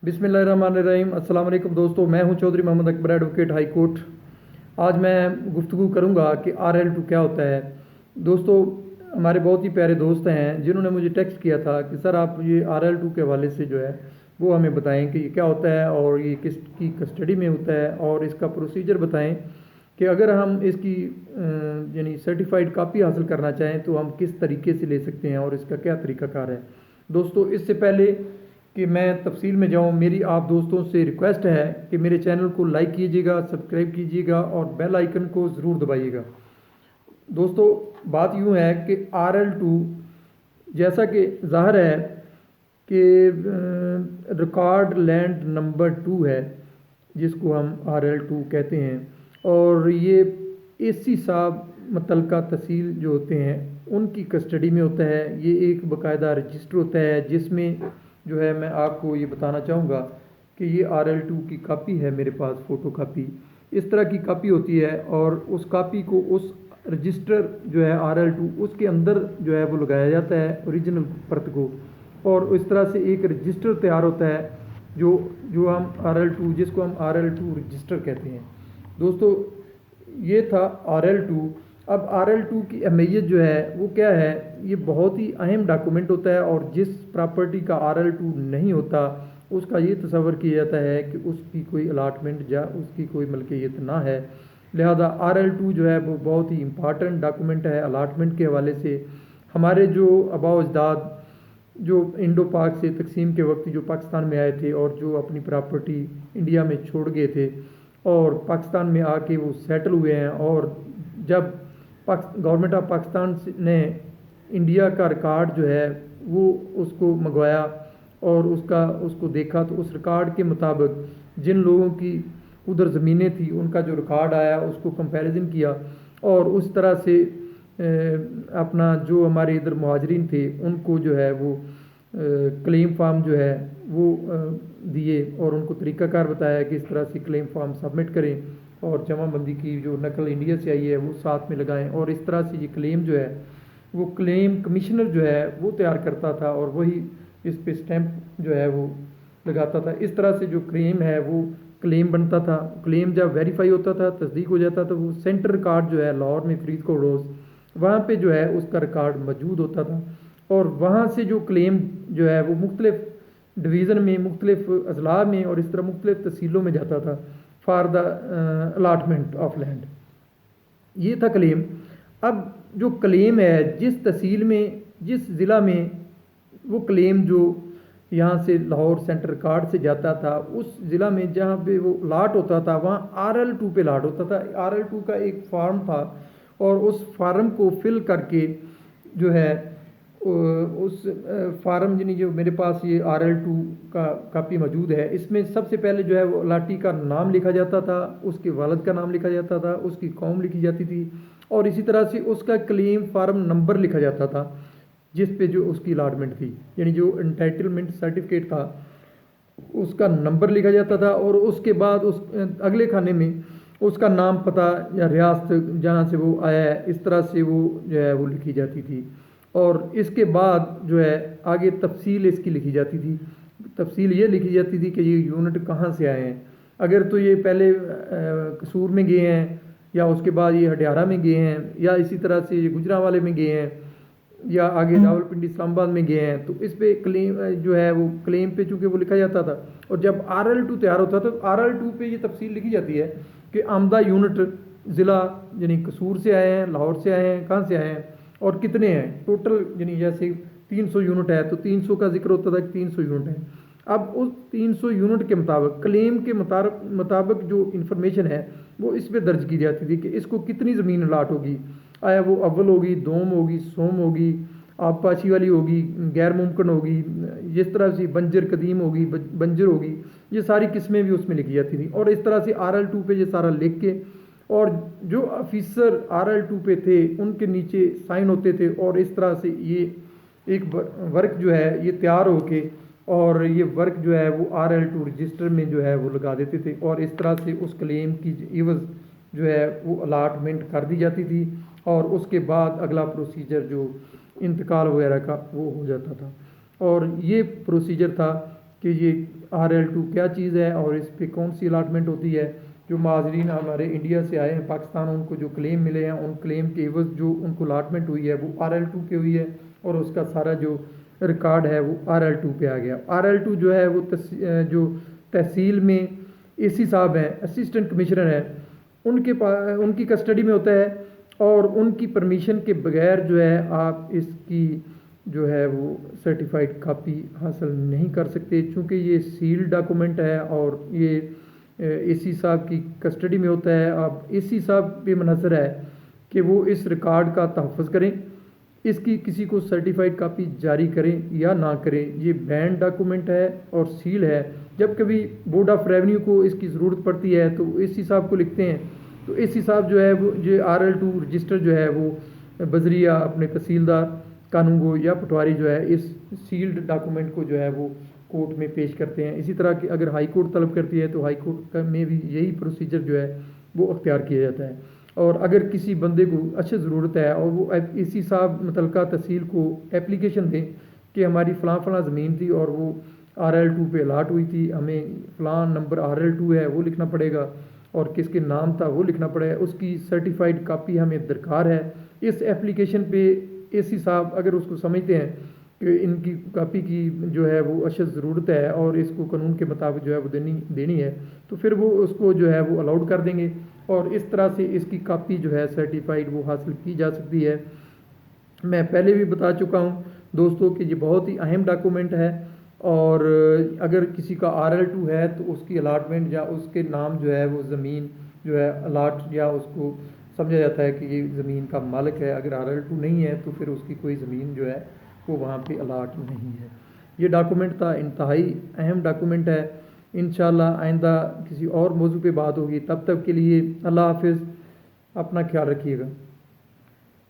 बिस्मिल्लाहिर्रहमानिर्रहीम। अस्सलाम वालेकुम दोस्तों, मैं हूं Chaudhary Mohammad Akbar, advocate high court. आज मैं गुफ्तगू करूंगा कि RL2 क्या होता है। दोस्तों, हमारे बहुत ही प्यारे दोस्त हैं जिन्होंने मुझे टेक्स्ट किया था कि सर आप ये RL2 के हवाले से जो है वो हमें बताएं कि ये क्या होता है और ये किसकी कस्टडी में होता है और इसका प्रोसीजर बताएं कि अगर हम इसकी यानी सर्टिफाइड कापी हासिल करना चाहें तो हम किस तरीके से ले सकते हैं और इसका क्या तरीक़ाकार है। दोस्तों, इससे पहले कि मैं तफसील में जाऊं, मेरी आप दोस्तों से रिक्वेस्ट है कि मेरे चैनल को लाइक कीजिएगा, सब्सक्राइब कीजिएगा और बेल आइकन को ज़रूर दबाइएगा। दोस्तों, बात यूँ है कि RL2 जैसा कि ज़ाहिर है कि रिकॉर्ड लैंड नंबर 2 है जिसको हम RL2 कहते हैं, और ये AC साहब मुतल्लिका तहसील जो होते हैं उनकी कस्टडी में होता है। ये एक बाकायदा रजिस्टर होता है जिसमें जो है मैं आपको ये बताना चाहूँगा कि ये RL2 की कापी है मेरे पास, फ़ोटो कापी इस तरह की कापी होती है, और उस कापी को उस रजिस्टर जो है RL2 उसके अंदर जो है वो लगाया जाता है ओरिजिनल परत को, और इस तरह से एक रजिस्टर तैयार होता है जो जो हम RL2 जिसको हम RL2 रजिस्टर कहते हैं। दोस्तों, ये था RL2। अब RL2 की अहमियत जो है वो क्या है, ये बहुत ही अहम डॉक्यूमेंट होता है, और जिस प्रॉपर्टी का RL2 नहीं होता उसका ये तसव्वुर किया जाता है कि उसकी कोई अलाटमेंट या उसकी कोई मलकियत ना है। लिहाजा RL2 जो है वो बहुत ही इम्पॉर्टेंट डॉक्यूमेंट है अलाटमेंट के हवाले से। हमारे जो आबा अजदाद जो इंडो पाक से तकसीम के वक्त जो पाकिस्तान में आए थे और जो अपनी प्रॉपर्टी इंडिया में छोड़ गए थे और पाकिस्तान में आके वो सेटल हुए हैं, और जब गवर्नमेंट ऑफ पाकिस्तान ने इंडिया का रिकॉर्ड जो है वो उसको मंगवाया और उसको देखा, तो उस रिकॉर्ड के मुताबिक जिन लोगों की उधर ज़मीनें थी उनका जो रिकॉर्ड आया उसको कंपैरिजन किया, और उस तरह से अपना जो हमारे इधर मुहाजिरीन थे उनको जो है वो क्लेम फार्म जो है वो दिए, और उनको तरीक़ाकार बताया कि इस तरह से क्लेम फार्म सबमिट करें और जमाबंदी की जो नकल इंडिया से आई है वो साथ में लगाएं, और इस तरह से ये क्लेम जो है वो क्लेम कमिश्नर जो है वो तैयार करता था और वही इस पे स्टैंप जो है वो लगाता था। इस तरह से जो क्लेम है वो क्लेम बनता था। क्लेम जब वेरीफाई होता था, तस्दीक हो जाता था, वो सेंटर रिकॉर्ड जो है लाहौर में फरीदकोट रोज़ वहाँ पे जो है उसका रिकॉर्ड मौजूद होता था, और वहाँ से जो क्लेम जो है वो मुख्तलिफ डिवीज़न में, मुख्तलिफ अजला में और इस तरह मुख्तलिफ तहसीलों में जाता था for the allotment of land. ये था क्लेम। अब जो क्लेम है जिस तहसील में, जिस ज़िला में वो क्लेम जो यहाँ से लाहौर सेंटर रिकॉर्ड से जाता था, उस ज़िला में जहाँ पे वो लाट होता था वहाँ RL2 पे लाट होता था। RL2 का एक फार्म था, और उस फार्म को फिल करके जो है उस फार्म यानी जो मेरे पास ये RL2 का कापी मौजूद है, इसमें सबसे पहले जो है वो अलाटी का नाम लिखा जाता था, उसके वालिद का नाम लिखा जाता था, उसकी कौम लिखी जाती थी, और इसी तरह से उसका क्लेम फार्म नंबर लिखा जाता था जिस पे जो उसकी अलाटमेंट थी, यानी जो एंटाइटलमेंट सर्टिफिकेट था उसका नंबर लिखा जाता था, और उसके बाद उस अगले खाने में उसका नाम, पता या रियासत जहाँ से वो आया है, इस तरह से वो जो है वो लिखी जाती थी, और इसके बाद जो है आगे तफसील इसकी लिखी जाती थी। तफसील ये लिखी जाती थी कि ये यूनिट कहाँ से आए हैं, अगर तो ये पहले कसूर में गए हैं, या उसके बाद ये हटियारा में गए हैं, या इसी तरह से ये गुजरांवाले में गए हैं, या आगे रावलपिंडी इस्लामाबाद में गए हैं, तो इस पे क्लेम जो है वो क्लेम पे चूँकि वो लिखा जाता था। और जब RL2 तैयार होता था तो RL2 पे ये तफसील लिखी जाती है कि आमदा यूनिट ज़िला यानी कसूर से आए हैं, लाहौर से आए हैं, कहाँ से आए हैं और कितने हैं टोटल, यानी जैसे 300 यूनिट है तो 300 का जिक्र होता था कि 300 यूनिट है। अब उस 300 यूनिट के मुताबिक, क्लेम के मुताबिक जो इन्फॉर्मेशन है वो इस पर दर्ज की जाती थी कि इसको कितनी ज़मीन अलाट होगी, आया वो अव्वल होगी, दोम होगी, सोम होगी, आबपाशी वाली होगी, गैर मुमकिन होगी, जिस तरह से बंजर कदीम होगी, बंजर होगी, ये सारी किस्में भी उसमें लिखी जाती थी। और इस तरह से RL2 पे ये सारा लिख के, और जो ऑफिसर RL2 पे थे उनके नीचे साइन होते थे, और इस तरह से ये एक वर्क जो है ये तैयार होके, और ये वर्क जो है वो RL2 रजिस्टर में जो है वो लगा देते थे, और इस तरह से उस क्लेम की इवज़ जो है वो अलाटमेंट कर दी जाती थी, और उसके बाद अगला प्रोसीजर जो इंतकाल वगैरह का वो हो जाता था। और ये प्रोसीजर था कि ये RL2 क्या चीज़ है और इस पे कौन सी अलाटमेंट होती है। जो महाजरीन हमारे इंडिया से आए हैं पाकिस्तान, उनको जो क्लेम मिले हैं, उन क्लेम के एवज जो उनको अलाटमेंट हुई है वो RL2 के हुई है, और उसका सारा जो रिकॉर्ड है वो RL2 पे आ गया। RL2 जो है वो जो तहसील में AC साहब हैं, असिस्टेंट कमिश्नर हैं, उनके पास उनकी कस्टडी में होता है, और उनकी परमिशन के बगैर जो है आप इसकी जो है वो सर्टिफाइड कापी हासिल नहीं कर सकते, चूँकि ये सील्ड डॉक्यूमेंट है और ये AC साहब की कस्टडी में होता है। अब AC साहब पे मुनहसर है कि वो इस रिकॉर्ड का तहफ़्फ़ुज़ करें, इसकी किसी को सर्टिफाइड कापी जारी करें या ना करें। ये बैंड डॉक्यूमेंट है और सील है। जब कभी बोर्ड ऑफ रेवेन्यू को इसकी ज़रूरत पड़ती है तो AC साहब को लिखते हैं, तो AC साहब जो है वो जो RL2 रजिस्टर जो है वो बजरिया अपने तहसीलदार कानूनगो या पटवारी जो है इस सील्ड डॉक्यूमेंट को जो है वो कोर्ट में पेश करते हैं। इसी तरह की अगर हाई कोर्ट तलब करती है तो हाई कोर्ट में भी यही प्रोसीजर जो है वो अख्तियार किया जाता है। और अगर किसी बंदे को अच्छी ज़रूरत है और वो AC साहब मुतलका तहसील को एप्लीकेशन दें कि हमारी फ़लाँ फ़लाँ ज़मीन थी और वो RL2 पे अलाट हुई थी, हमें फ़लाँ नंबर RL2 है वो लिखना पड़ेगा और किसके नाम था वो लिखना पड़ेगा, उसकी सर्टिफाइड कापी हमें दरकार है। इस एप्लीकेशन पे AC साहब अगर उसको समझते हैं कि इनकी कापी की जो है वो अशद ज़रूरत है और इसको कानून के मुताबिक जो है वो देनी है, तो फिर वो उसको जो है वो अलाउड कर देंगे और इस तरह से इसकी कापी जो है सर्टिफाइड वो हासिल की जा सकती है। मैं पहले भी बता चुका हूँ दोस्तों कि ये बहुत ही अहम डॉक्यूमेंट है, और अगर किसी का RL2 है तो उसकी अलाटमेंट या उसके नाम जो है वो ज़मीन जो है अलाट या उसको समझा जाता है कि ये ज़मीन का मालिक है। अगर RL2 नहीं है तो फिर उसकी कोई ज़मीन जो है वो वहाँ पे अलाट नहीं है। ये डॉक्यूमेंट था, इंतहाई अहम डॉक्यूमेंट है। इंशाल्लाह आइंदा किसी और मौजू पे बात होगी, तब तक के लिए अल्लाह हाफिज़, अपना ख्याल रखिएगा।